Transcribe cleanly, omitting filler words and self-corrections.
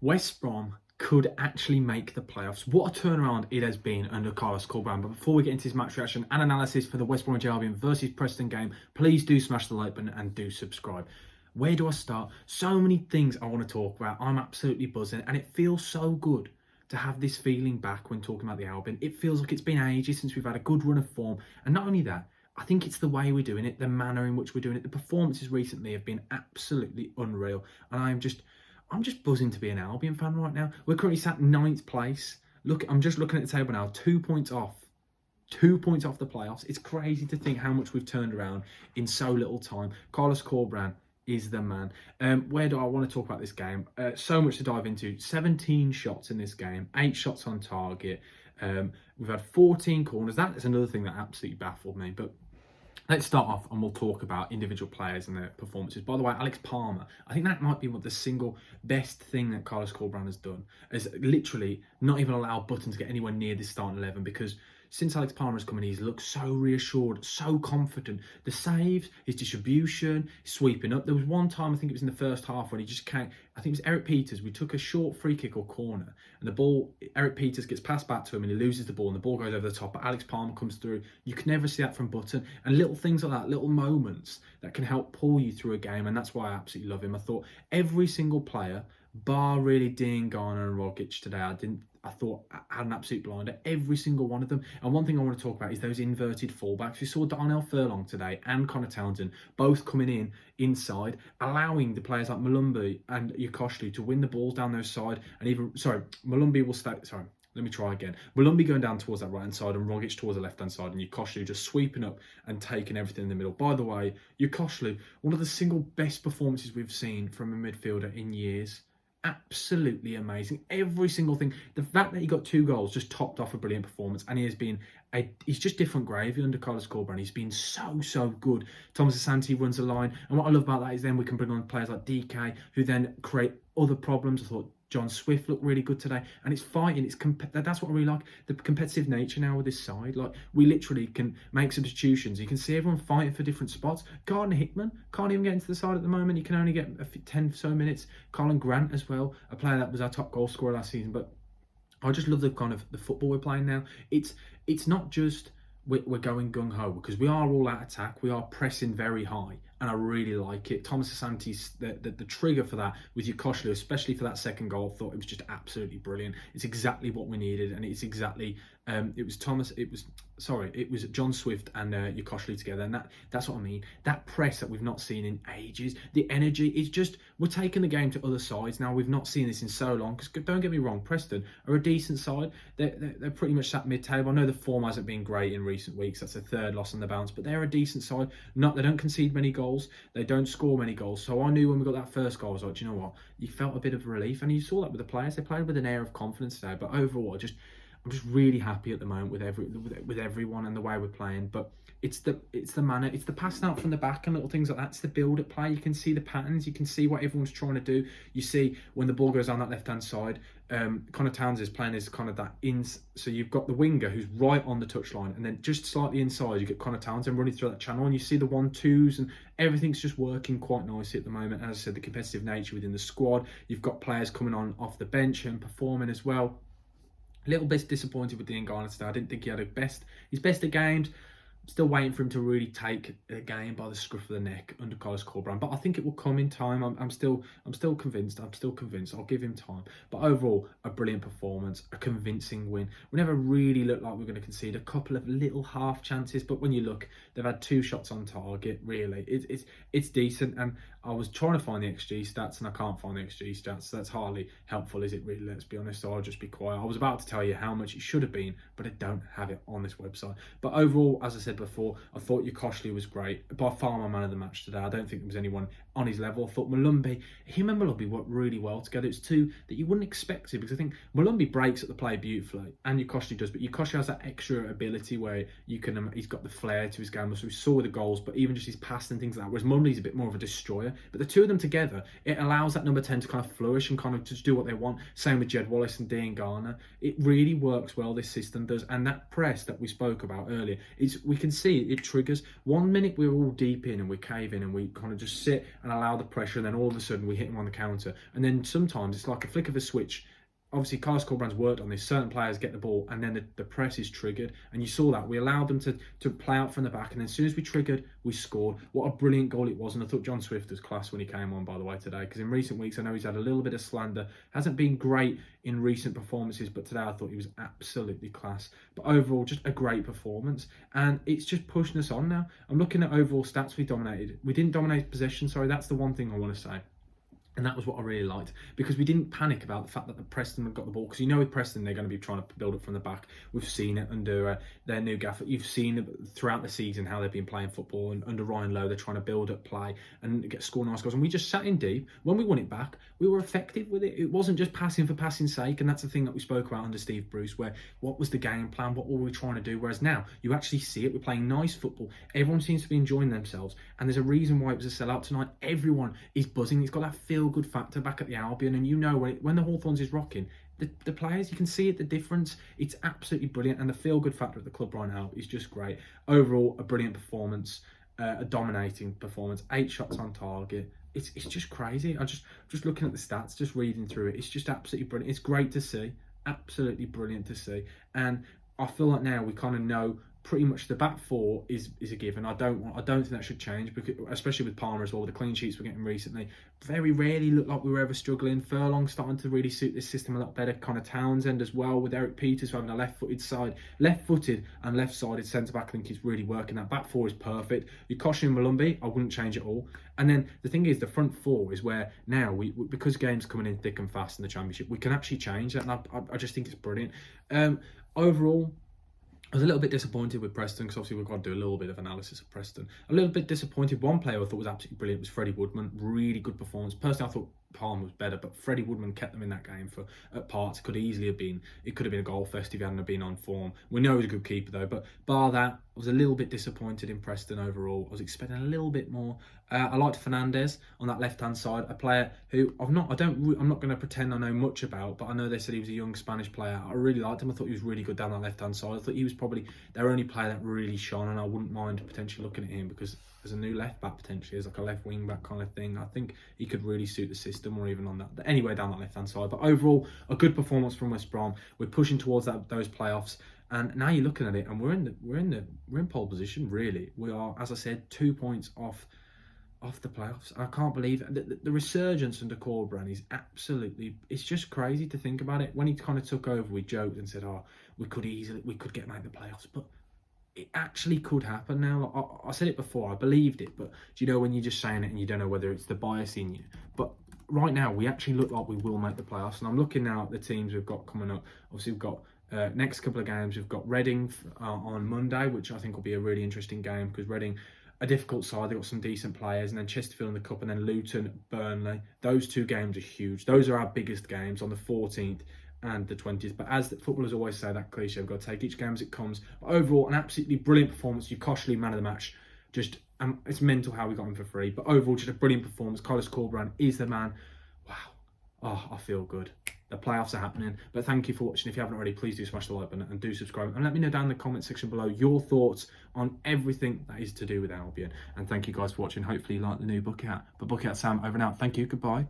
West Brom could actually make the playoffs. What a turnaround it has been under Carlos Corberán. But before we get into his match reaction and analysis for the West Bromwich Albion versus Preston game, please do smash the like button and do subscribe. Where do I start? So many things I want to talk about. I'm absolutely buzzing, and it feels so good to have this feeling back when talking about the Albion. It feels like it's been ages since we've had a good run of form, and not only that, I think it's the way we're doing it, the manner in which we're doing it. The performances recently have been absolutely unreal, and I'm just buzzing to be an Albion fan right now. We're currently sat ninth place. Look, I'm just looking at the table now, 2 points off. 2 points off the playoffs. It's crazy to think how much we've turned around in so little time. Carlos Corberán is the man. Where do I want to talk about this game? So much to dive into. 17 shots in this game, 8 shots on target. We've had 14 corners. That is another thing that absolutely baffled me. But let's start off and we'll talk about individual players and their performances. By the way, Alex Palmer, I think that might be what the single best thing that Carlos Corberán has done, is literally not even allow Button to get anywhere near this starting 11, because since Alex Palmer has come in, he's looked so reassured, so confident. The saves, his distribution, his sweeping up. There was one time, I think it was in the first half, when he just came, I think it was Eric Peters. We took a short free kick or corner, and the ball, Eric Peters gets passed back to him, and he loses the ball, and the ball goes over the top, but Alex Palmer comes through. You can never see that from Button. And little things like that, little moments that can help pull you through a game, and that's why I absolutely love him. I thought every single player, bar really Dean Garner and Rogic today, I thought I had an absolute blinder, every single one of them. And one thing I want to talk about is those inverted fullbacks. We saw Darnell Furlong today and Connor Townsend both coming in inside, allowing the players like Malumbi and Yokoshlu to win the balls down those side. And even, Malumbi will stay, let me try again. Malumbi going down towards that right-hand side and Rogic towards the left-hand side, and Yokoshlu just sweeping up and taking everything in the middle. By the way, Yokoshlu, one of the single best performances we've seen from a midfielder in years. Absolutely amazing. Every single thing. The fact that he got 2 goals just topped off a brilliant performance, and he has been he's just different gravy under Carlos Corberán. He's been so good. Thomas Asante runs the line, and what I love about that is then we can bring on players like DK who then create other problems. I thought John Swift looked really good today, and it's fighting. That's what I really like, the competitive nature now with this side. Like, we literally can make substitutions. You can see everyone fighting for different spots. Gardner Hickman can't even get into the side at the moment. He can only get 10 so minutes. Colin Grant as well, a player that was our top goal scorer last season. But I just love the kind of the football we're playing now. It's not just we're going gung-ho, because we are all out attack. We are pressing very high, and I really like it. Thomas Asante's the trigger for that with Yokoshlu, especially for that second goal. I thought it was just absolutely brilliant. It's exactly what we needed, and it's exactly it was John Swift and Yokoshlu together, and that's what I mean. That press that we've not seen in ages, the energy is just, we're taking the game to other sides now. We've not seen this in so long, because don't get me wrong, Preston are a decent side. They're pretty much sat mid-table. I know the form hasn't been great in recent weeks. That's a 3rd loss on the bounce, but they're a decent side. They don't concede many goals. They don't score many goals. So I knew when we got that first goal, I was like, do you know what? You felt a bit of relief, and you saw that with the players. They played with an air of confidence today. But overall, I'm just really happy at the moment with everyone and the way we're playing. But it's the manner, it's the passing out from the back and little things like that. It's the build-up play. You can see the patterns. You can see what everyone's trying to do. You see when the ball goes on that left-hand side, Connor Townsend is playing as kind of that in. So you've got the winger who's right on the touchline, and then just slightly inside, you get Connor Townsend running through that channel, and you see the 1-2s, and everything's just working quite nicely at the moment. As I said, the competitive nature within the squad. You've got players coming on off the bench and performing as well. A little bit disappointed with Dean Garner today. I didn't think he had his best of games. Still waiting for him to really take a game by the scruff of the neck under Carlos Corberán, but I think it will come in time. I'm still convinced. I'll give him time. But overall, a brilliant performance, a convincing win. We never really looked like we were going to concede. A couple of little half chances, but when you look, they've had 2 shots on target. Really, it's decent. And I was trying to find the XG stats, and I can't find the XG stats. So that's hardly helpful, is it? Really, let's be honest. So I'll just be quiet. I was about to tell you how much it should have been, but I don't have it on this website. But overall, as I said before, I thought Yokoshlu was great. By far my man of the match today. I don't think there was anyone on his level. I thought him and Malumbi worked really well together. It's 2 that you wouldn't expect to, because I think Malumbi breaks at the play beautifully, and Yokoshlu does, but Yokoshlu has that extra ability where he's got the flair to his game. So we saw the goals, but even just his pass and things like that, whereas Malumbi's a bit more of a destroyer. But the 2 of them together, it allows that number 10 to kind of flourish and kind of just do what they want. Same with Jed Wallace and Dean Garner. It really works well, this system does, and that press that we spoke about earlier, we can can see it triggers. 1 minute we're all deep in and we cave in and we kind of just sit and allow the pressure, and then all of a sudden we hit him on the counter. And then sometimes it's like a flick of a switch. Obviously, Carlos Corberán's worked on this. Certain players get the ball, and then the press is triggered. And you saw that. We allowed them to play out from the back. And then as soon as we triggered, we scored. What a brilliant goal it was. And I thought John Swift was class when he came on, by the way, today. Because in recent weeks, I know he's had a little bit of slander. Hasn't been great in recent performances. But today, I thought he was absolutely class. But overall, just a great performance. And it's just pushing us on now. I'm looking at overall stats we dominated. We didn't dominate possession. Sorry, that's the one thing I want to say. And that was what I really liked, because we didn't panic about the fact that the Preston had got the ball. Because you know with Preston, they're going to be trying to build up from the back. We've seen it under their new gaffer. You've seen it throughout the season how they've been playing football. And under Ryan Lowe, they're trying to build up play and score nice goals. And we just sat in deep. When we won it back, we were effective with it. It wasn't just passing for passing's sake. And that's the thing that we spoke about under Steve Bruce, where what was the game plan? What were we trying to do? Whereas now, you actually see it. We're playing nice football. Everyone seems to be enjoying themselves. And there's a reason why it was a sellout tonight. Everyone is buzzing. It's got that feel-good factor back at the Albion, and you know when the Hawthorns is rocking, the players, you can see it, the difference. It's absolutely brilliant, and the feel-good factor at the club right now is just great. Overall, a brilliant performance, a dominating performance, 8 shots on target. It's just crazy. I just looking at the stats, just reading through it, it's just absolutely brilliant. It's great to see, absolutely brilliant to see, and I feel like now we kind of know pretty much the back four is a given. I don't think that should change, because especially with Palmer as well, with the clean sheets we're getting recently. Very rarely looked like we were ever struggling. Furlong's starting to really suit this system a lot better. Connor Townsend as well, with Eric Peters having a left-footed and left-sided centre-back. I think he's really working. That back four is perfect. Yukosha and Malumbi, I wouldn't change it all. And then the thing is, the front four is where now, because games coming in thick and fast in the Championship, we can actually change that, and I just think it's brilliant. Overall, I was a little bit disappointed with Preston, because obviously we've got to do a little bit of analysis of Preston. A little bit disappointed. One player I thought was absolutely brilliant was Freddie Woodman. Really good performance. Personally, I thought Palmer was better, but Freddie Woodman kept them in that game at parts. It could have been a goal fest if he hadn't been on form. We know he's a good keeper though, but bar that, I was a little bit disappointed in Preston overall. I was expecting a little bit more. I liked Fernandez on that left-hand side, a player who I'm not going to pretend I know much about, but I know they said he was a young Spanish player. I really liked him. I thought he was really good down that left-hand side. I thought he was probably their only player that really shone, and I wouldn't mind potentially looking at him, because as a new left back potentially, as like a left wing back kind of thing, I think he could really suit the system, or even on that anyway down that left-hand side. But overall, a good performance from West Brom. We're pushing towards those playoffs. And now you're looking at it, and we're in pole position. Really, we are, as I said, 2 points off the playoffs. I can't believe it. The resurgence under Corberán is absolutely. It's just crazy to think about it. When he kind of took over, we joked and said, "Oh, we could make the playoffs," but it actually could happen now. I said it before. I believed it, but do you know when you're just saying it and you don't know whether it's the bias in you? But right now, we actually look like we will make the playoffs. And I'm looking now at the teams we've got coming up. Obviously, we've got. Next couple of games, we've got Reading on Monday, which I think will be a really interesting game, because Reading, a difficult side, they've got some decent players, and then Chesterfield in the Cup, and then Luton, Burnley. Those 2 games are huge. Those are our biggest games on the 14th and the 20th. But as the footballers always say, that cliche, we've got to take each game as it comes. But overall, an absolutely brilliant performance. Yukosha, man of the match. Just it's mental how we got him for free. But overall, just a brilliant performance. Carlos Corberán is the man. Wow. Oh, I feel good. The playoffs are happening. But thank you for watching. If you haven't already, please do smash the like button and do subscribe. And let me know down in the comment section below your thoughts on everything that is to do with Albion. And thank you guys for watching. Hopefully you like the new Bucket Hat. But Bucket Hat Sam, over and out. Thank you. Goodbye.